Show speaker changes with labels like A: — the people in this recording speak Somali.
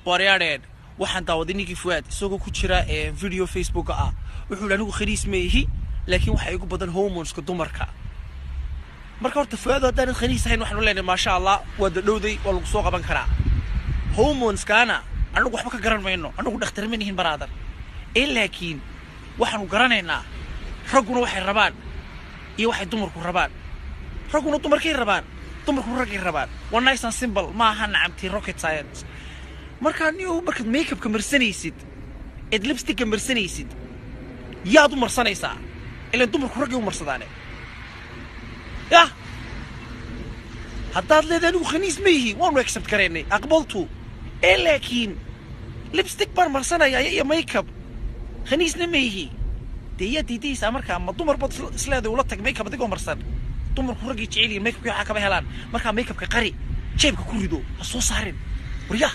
A: waryaadeen waxaan daawaday ninkii Fuad isagoo ku jira video Facebook wuxuu anigu khaniis meehi laakiin waxa igu badan hormoneska dumarka marka horta Fuad hadaan khaniis ahayn waxaan u leenahay ma sha Allah wada dhowday waa lagu soo qaban karaa hormoneskana anigu waxba ka garan mayno anigu dhakhtar ma nihin baraadar laakiin waxaanu garanaynaa raguna waxay rabaan iyo waxay dumarku rabaan raguna dumarkay rabaan dumarku ragay rabaan waa nice and simple ma aha nacamti rocket science marka niyo marka makeup ka marsanaysid lipstick ka marsanaysid yaad u marsanaysaa ilaa dumarku ragay u marsadaane ya haddaad leedahay anigu khaniis meehi waanu accept karaynay aqbaltu laakiin lipstick baan marsanaya iyo makeup khaniisna meehi دي ديس أمريكا ما دمر بط سلادة ولا تك ميك اب ديكو مرسل دمر كورجي تشيلي ميك اب كي حكا بهلان مركا ميك اب كقري شيب كوريدو الصوص صارين وريا